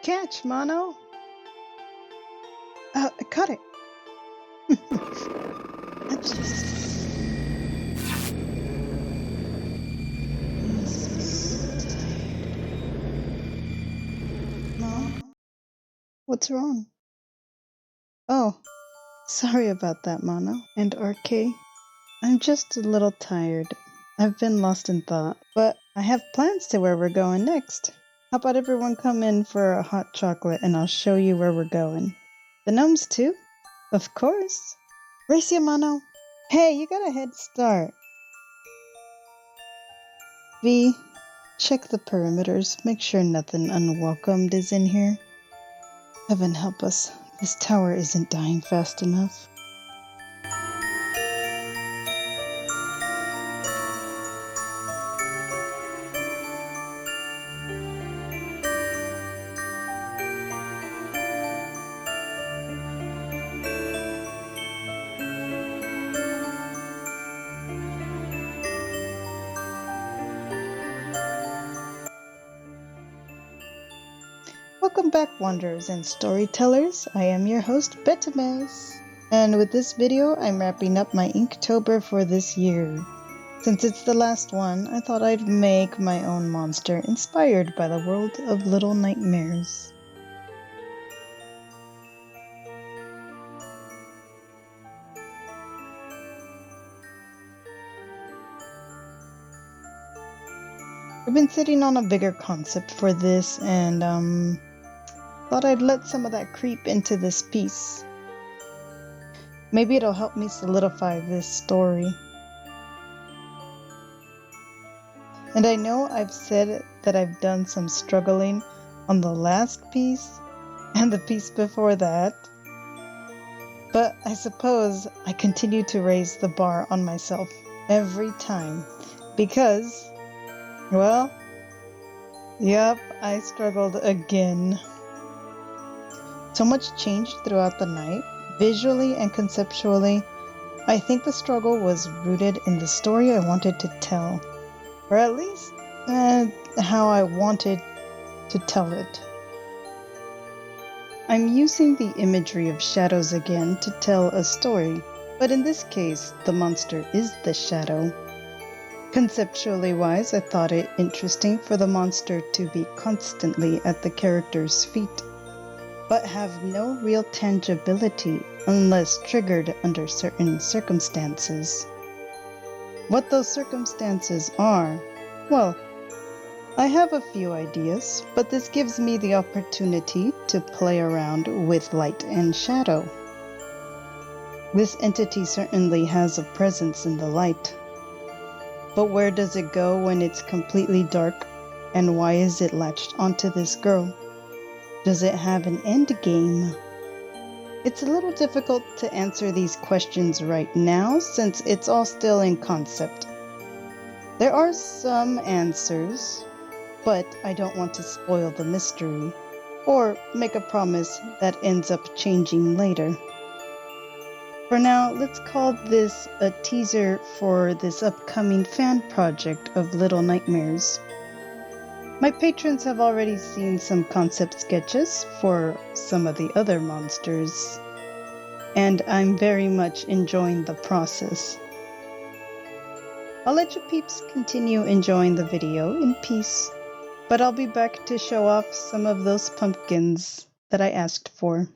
catch, Mono! I caught it! I'm just... Mom? What's wrong? Oh, sorry about that, Mono. And RK? I'm just a little tired. I've been lost in thought, but I have plans to where we're going next. How about everyone come in for a hot chocolate and I'll show you where we're going. The gnomes too? Of course. Race ya, Mono. Hey, you got a head start. V, check the perimeters. Make sure nothing unwelcomed is in here. Heaven help us. This tower isn't dying fast enough. Welcome back, wanderers and storytellers. I am your host, Bettimus. And with this video, I'm wrapping up my Inktober for this year. Since it's the last one, I thought I'd make my own monster inspired by the world of Little Nightmares. I've been sitting on a bigger concept for this and thought I'd let some of that creep into this piece. Maybe it'll help me solidify this story. And I know I've said that I've done some struggling on the last piece and the piece before that, but I suppose I continue to raise the bar on myself every time because, well, yep, I struggled again. So much changed throughout the night, visually and conceptually. I think the struggle was rooted in the story I wanted to tell, or at least how I wanted to tell it. I'm using the imagery of shadows again to tell a story, but in this case, the monster is the shadow. Conceptually wise, I thought it interesting for the monster to be constantly at the character's feet, but have no real tangibility unless triggered under certain circumstances. What those circumstances are, well, I have a few ideas, but this gives me the opportunity to play around with light and shadow. This entity certainly has a presence in the light, but where does it go when it's completely dark, and why is it latched onto this girl? Does it have an end game? It's a little difficult to answer these questions right now since it's all still in concept. There are some answers, but I don't want to spoil the mystery or make a promise that ends up changing later. For now, let's call this a teaser for this upcoming fan project of Little Nightmares. My patrons have already seen some concept sketches for some of the other monsters, and I'm very much enjoying the process. I'll let you peeps continue enjoying the video in peace, but I'll be back to show off some of those pumpkins that I asked for.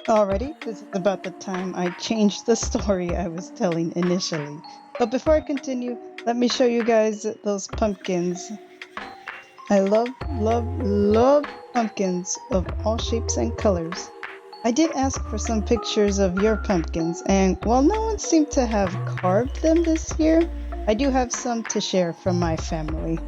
Already, this is about the time I changed the story I was telling initially. But before I continue, let me show you guys those pumpkins. I love, love, love pumpkins of all shapes and colors. I did ask for some pictures of your pumpkins, and while no one seemed to have carved them this year, I do have some to share from my family.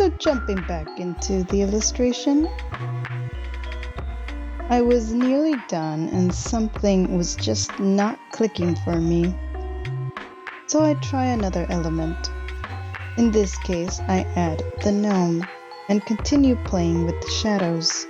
So, jumping back into the illustration, I was nearly done and something was just not clicking for me. So I try another element. In this case, I add the gnome and continue playing with the shadows.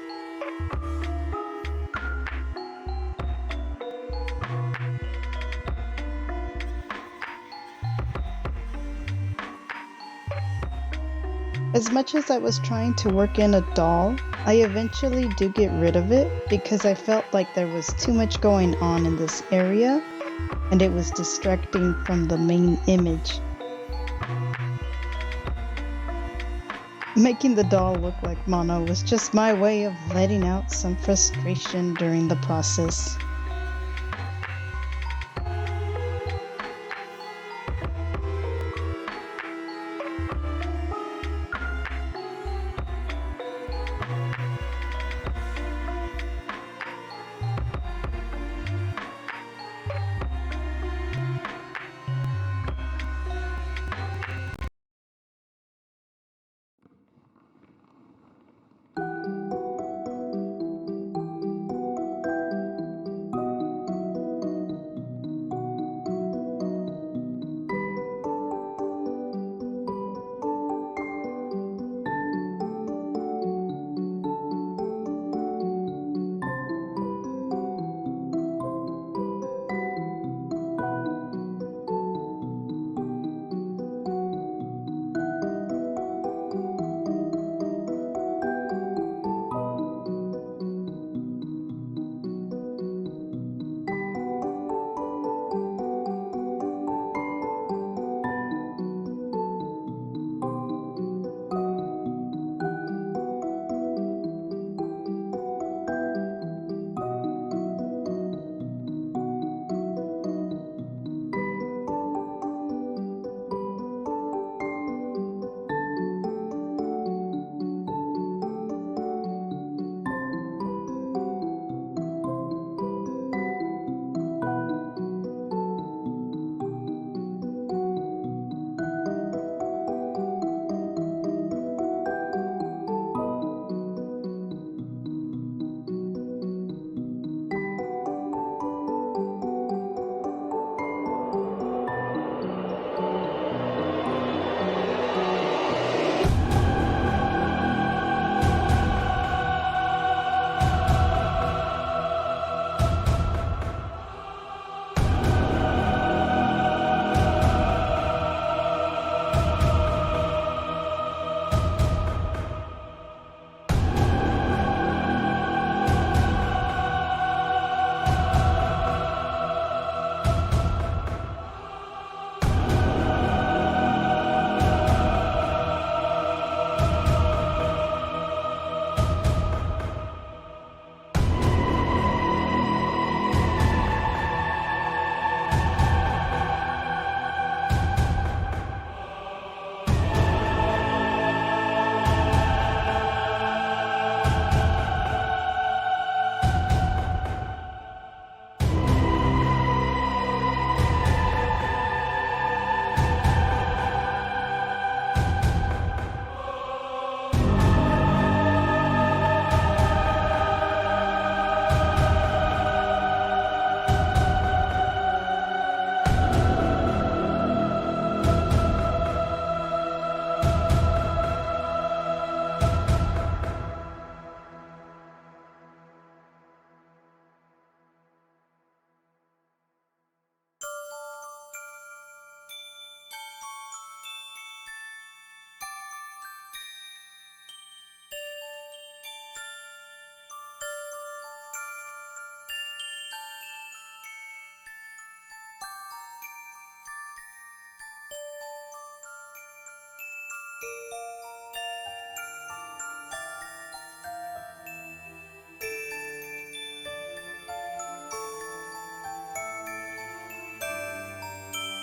As much as I was trying to work in a doll, I eventually do get rid of it because I felt like there was too much going on in this area and it was distracting from the main image. Making the doll look like Mono was just my way of letting out some frustration during the process.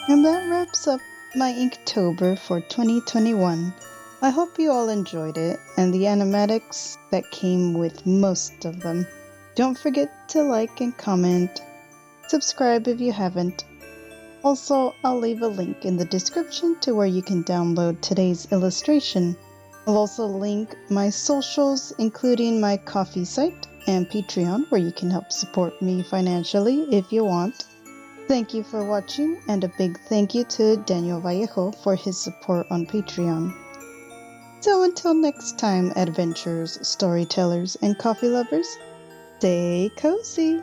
And that wraps up my Inktober for 2021. I hope you all enjoyed it and the animatics that came with most of them. Don't forget to like and comment, subscribe if you haven't. Also, I'll leave a link in the description to where you can download today's illustration. I'll also link my socials, including my Ko-fi site and Patreon, where you can help support me financially if you want. Thank you for watching, and a big thank you to Daniel Vallejo for his support on Patreon. So until next time, adventurers, storytellers, and coffee lovers, stay cozy!